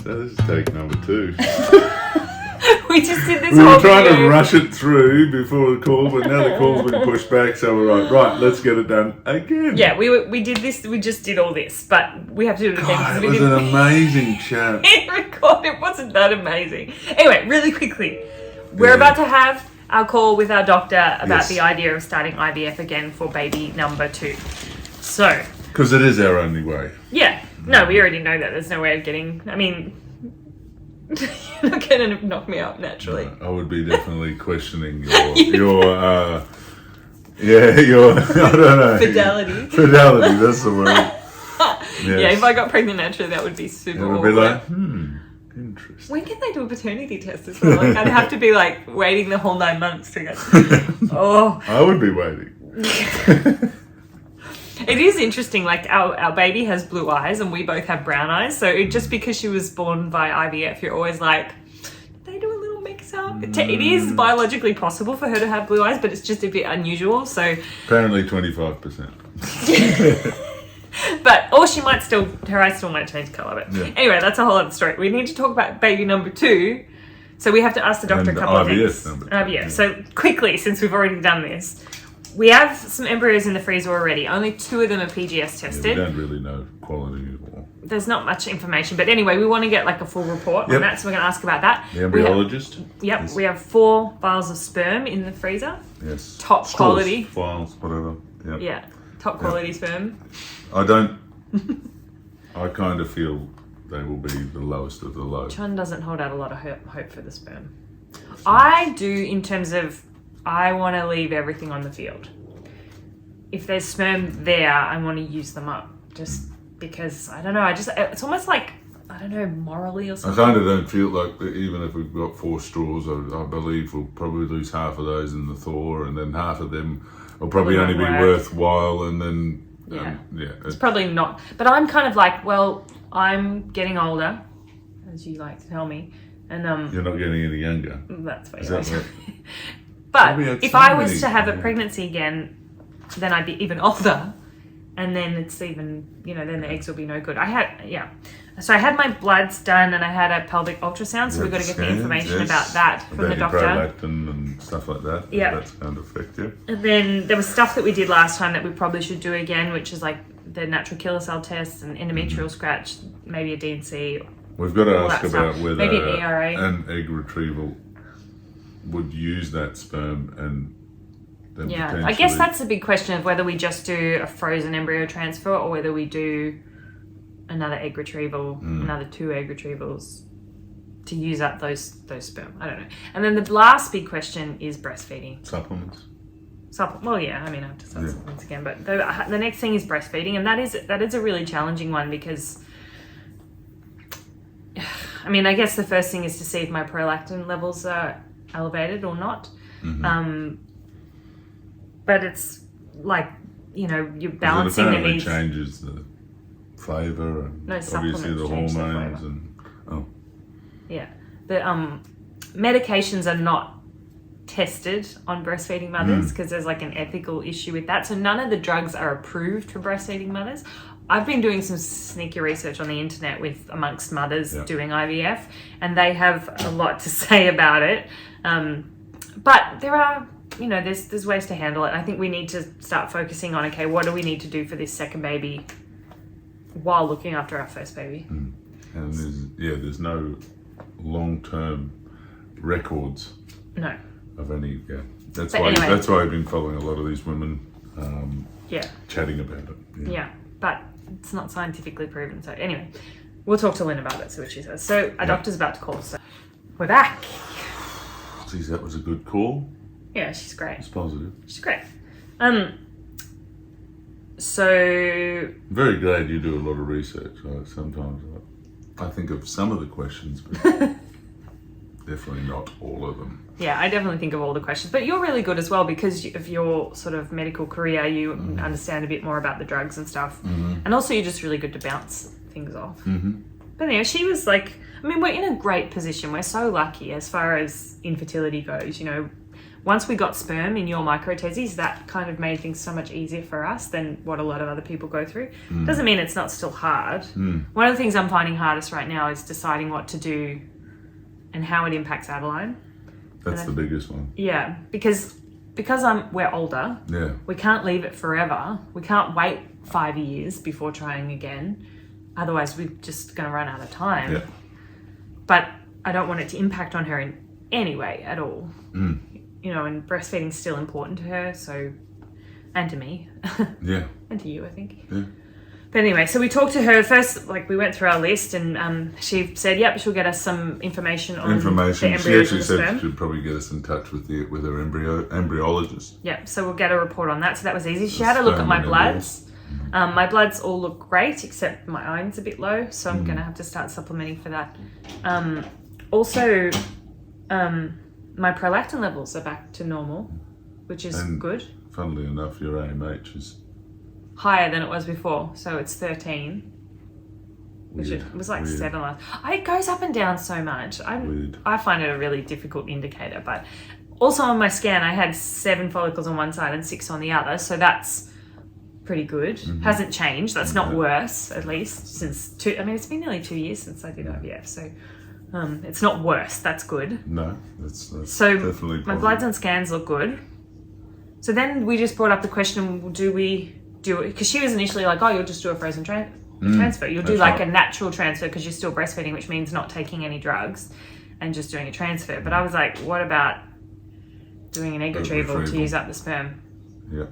So this is take number 2. We just did this We were whole trying video. to rush it through before the call, but now the call's been pushed back, so we're like, right, let's get it done again. Yeah, we did this. We just did all this, but we have to do it again. God, because it was an amazing chat. record. It wasn't that amazing. Anyway, really quickly, we're about to have our call with our doctor about the idea of starting IVF again for baby number 2. So, Because it is our only way. yeah, no, we already know that. There's no way of getting. I mean, you're not going to knock me up naturally. I would be definitely questioning your I don't know. Fidelity. Fidelity, that's the word. Yes. Yeah, if I got pregnant naturally, that would be super It would be awkward. like, interesting. When can they do a paternity test as well? Like, I'd have to be like waiting the whole 9 months to go. Oh. I would be waiting. It is interesting, like our baby has blue eyes and we both have brown eyes. So just because she was born by IVF, you're always like, did they do a little mix up? It is biologically possible for her to have blue eyes, but it's just a bit unusual. So Apparently 25%. But, or she might still, her eyes still might change colour. But Yeah. anyway, that's a whole other story. We need to talk about baby number 2. So we have to ask the doctor And a couple of IVF things. number 2, IVF. yeah. So quickly, since we've already done this, we have some embryos in the freezer already. Only 2 of them are PGS Yeah, tested. we don't really know quality at all. There's not much information, but anyway, we want to get like a full report on Yep. that, so we're going to ask about that. The embryologist? Yep, we have 4 vials of sperm in the freezer. Yes. Top Straws, quality. Files, whatever. Yep. Yeah, top quality sperm. I kind of feel they will be the lowest of the low. John doesn't hold out a lot of hope for the sperm. I do, in terms of, I want to leave everything on the field. If there's sperm there, I want to use them up. Just because, I don't know, it's almost like, I don't know, morally or I something. kind of don't feel like that even if we've got 4 straws, I believe we'll probably lose half of those in the thaw, and then half of them will probably only be won't work. worthwhile, and then It's probably not. But I'm kind of like, well, I'm getting older, as you like to tell me. And you're not getting any younger. that's what Is you that like. right? But We had if so I was many- to have a yeah. pregnancy again, then I'd be even older. And then it's even, then the eggs will be no good. So I had my bloods done and I had a pelvic ultrasound. So we've got to get the information about that from the doctor. Prolactin and stuff like that. Yeah. That's going to affect you. And then there was stuff that we did last time that we probably should do again, which is like the natural killer cell tests and endometrial scratch, maybe a DNC. We've got to all ask that about stuff. whether Maybe an ERA. an egg retrieval would use that sperm and then Yeah, potentially... I guess that's a big question of whether we just do a frozen embryo transfer or whether we do another egg retrieval, another 2 egg retrievals to use up those sperm. I don't know. And then the last big question is breastfeeding. Supplements. Well, yeah, I mean, I have to start supplements again, but the next thing is breastfeeding, and that is a really challenging one because, I mean, I guess the first thing is to see if my prolactin levels are elevated or not. But it's like, you're balancing the It needs. changes the flavour and No, obviously the supplements change the hormones flavour. Yeah. The medications are not tested on breastfeeding mothers because there's like an ethical issue with that. So none of the drugs are approved for breastfeeding mothers. I've been doing some sneaky research on the internet amongst mothers doing IVF, and they have a lot to say about it. But there are, there's ways to handle it. I think we need to start focusing on, okay, what do we need to do for this second baby while looking after our first baby? And there's no long-term records No. of any. Yeah, that's But why. anyway. That's why I've been following a lot of these women chatting about it. Yeah, but it's not scientifically proven. So anyway, we'll talk to Lynn about it, see what she says. So our doctor's about to call, so we're back. Geez, that was a good call. Yeah, she's great. It's positive. She's great. So Very glad you do a lot of research. Sometimes I think of some of the questions, but definitely not all of them. yeah, I definitely think of all the questions, but you're really good as well because of your sort of medical career. You understand a bit more about the drugs and stuff, and also you're just really good to bounce things off. But anyway, she was like, I mean, we're in a great position. We're so lucky as far as infertility goes. once we got sperm in your microtestes, that kind of made things so much easier for us than what a lot of other people go through. Doesn't mean it's not still hard. One of the things I'm finding hardest right now is deciding what to do and how it impacts Adeline. That's the biggest one. Yeah, because we're older. Yeah. We can't leave it forever. We can't wait 5 years before trying again. Otherwise, we're just going to run out of time. Yeah. But I don't want it to impact on her in any way at all. You know, and breastfeeding's still important to her, so, and to me. Yeah. And to you, I think. Yeah. But anyway, so we talked to her first, like we went through our list, and she said, yep, she'll get us some information on the embryos She and the actually said sperm. she'd probably get us in touch with her embryologist. Yeah, so we'll get a report on that. So that was easy. She had a look at my bloods. My bloods all look great, except my iron's a bit low, so I'm going to have to start supplementing for that. Also, my prolactin levels are back to normal, which is good. Funnily enough, your AMH is Higher than it was before, so it's 13. Which it was like 7 last. It goes up and down so much. I find it a really difficult indicator. But also on my scan, I had 7 follicles on one side and 6 on the other, so that's pretty good. Hasn't changed. That's not worse, at least since it's been nearly 2 years since I did IVF, so it's not worse. That's good. No, that's so definitely my positive. bloods and scans look good. So then we just brought up the question: do we do it? Because she was initially like, "Oh, you'll just do a frozen transfer. You'll do like a natural transfer because you're still breastfeeding, which means not taking any drugs and just doing a transfer." But I was like, "What about doing an egg retrieval to use up the sperm?" Yeah.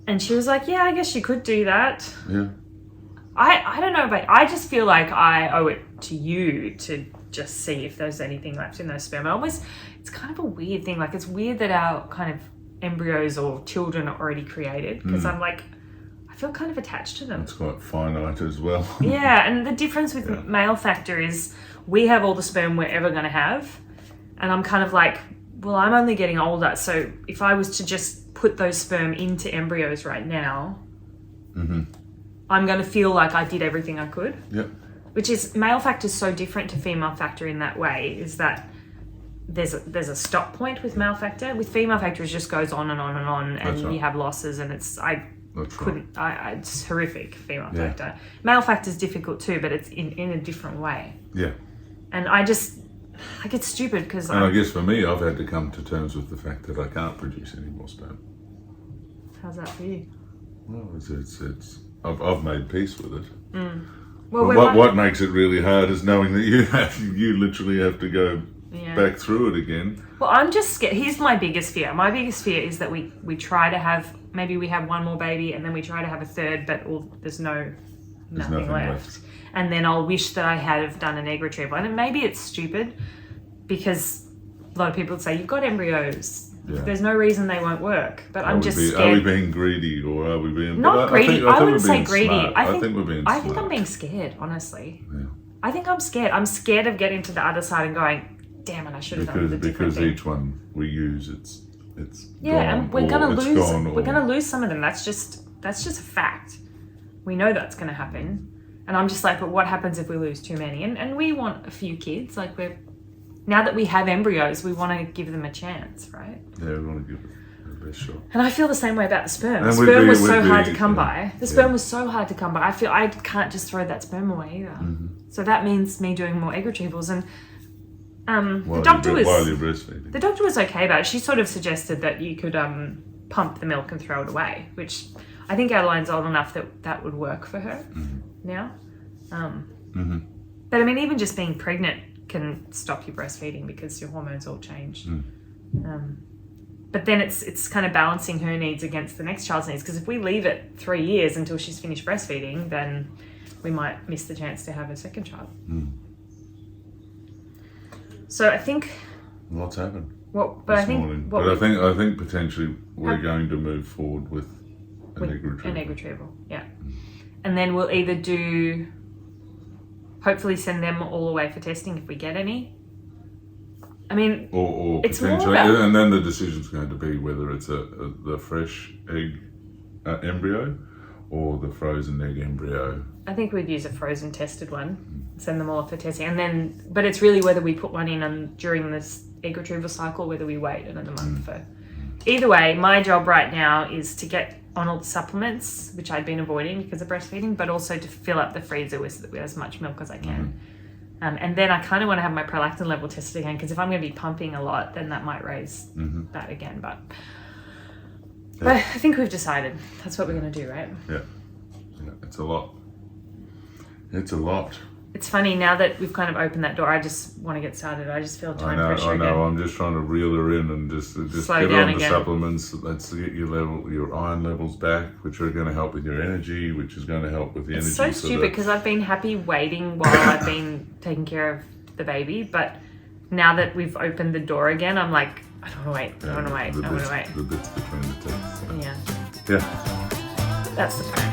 And she was like, "Yeah, I guess you could do that." Yeah. I don't know, but I just feel like I owe it to you to just see if there's anything left in those sperm. It's kind of a weird thing. Like, it's weird that our kind of embryos or children are already created, because I'm like, I feel kind of attached to them. It's quite finite as well. Yeah, and the difference with male factor is we have all the sperm we're ever going to have, and I'm kind of like, well, I'm only getting older, so if I was to just put those sperm into embryos right now, I'm going to feel like I did everything I could. Yep. Which is, male factor is so different to female factor in that way, is that there's a stop point with male factor. With female factor, it just goes on and on and on, and you have losses, and it's it's horrific, female factor. Male factor is difficult too, but it's in a different way. Yeah. And I get stupid because I guess for me, I've had to come to terms with the fact that I can't produce any more sperm. How's that for you? Well, I've made peace with it. Well, what makes it really hard is knowing that you literally have to go back through it again. Well, I'm just scared. Here's my biggest fear. My biggest fear is that we try to have, maybe we have one more baby and then we try to have a third, but there's nothing left. And then I'll wish that I had have done an egg retrieval. And maybe it's stupid because a lot of people would say, you've got embryos. Yeah. There's no reason they won't work. But I'm just scared. Are we being greedy or are we being... Not greedy. I wouldn't say greedy. I think we're being smart. I think I'm being scared, honestly. Yeah. I think I'm scared. I'm scared of getting to the other side and going, damn it, I should have done it because each one we use, it's yeah, gone, and we're gonna lose some of them. That's just a fact. We know that's gonna happen. And I'm just like, but what happens if we lose too many? And we want a few kids. Like, now that we have embryos, we want to give them a chance, right? Yeah, we want to give it the best shot. And I feel the same way about the sperm. The sperm was so hard to come by. The sperm was so hard to come by. I feel I can't just throw that sperm away either. So that means me doing more egg retrievals. And the doctor was okay about it. She sort of suggested that you could pump the milk and throw it away, which I think Adeline's old enough that would work for her now. But I mean, even just being pregnant can stop you breastfeeding because your hormones all changed. But then it's kind of balancing her needs against the next child's needs, because if we leave it 3 years until she's finished breastfeeding, then we might miss the chance to have a second child. So I think what's happened. I think potentially we're going to move forward with an egg retrieval. Yeah. And then we'll either hopefully send them all away for testing if we get any. I mean, or it's potentially, more about... and then the decision's going to be whether it's the fresh egg embryo or the frozen egg embryo. I think we'd use a frozen tested one, send them all off for testing, and then, but it's really whether we put one in during this egg retrieval cycle, whether we wait another month for. Either way, my job right now is to get on all the supplements, which I'd been avoiding because of breastfeeding, but also to fill up the freezer with as much milk as I can. And then I kind of want to have my prolactin level tested again, because if I'm going to be pumping a lot, then that might raise that again. But I think we've decided that's what we're going to do, right? Yeah, it's a lot. It's a lot. It's funny, now that we've kind of opened that door, I just want to get started. I just feel time pressure I know. again. I'm just trying to reel her in and just Slow get down on the again. supplements. Let's get your iron levels back, which are going to help with your energy, which is going to help with the energy. It's so stupid, because I've been happy waiting while I've been taking care of the baby, but now that we've opened the door again, I'm like, I don't want to wait. I want to wait. The bits between the teeth. So. Yeah. Yeah. That's the plan.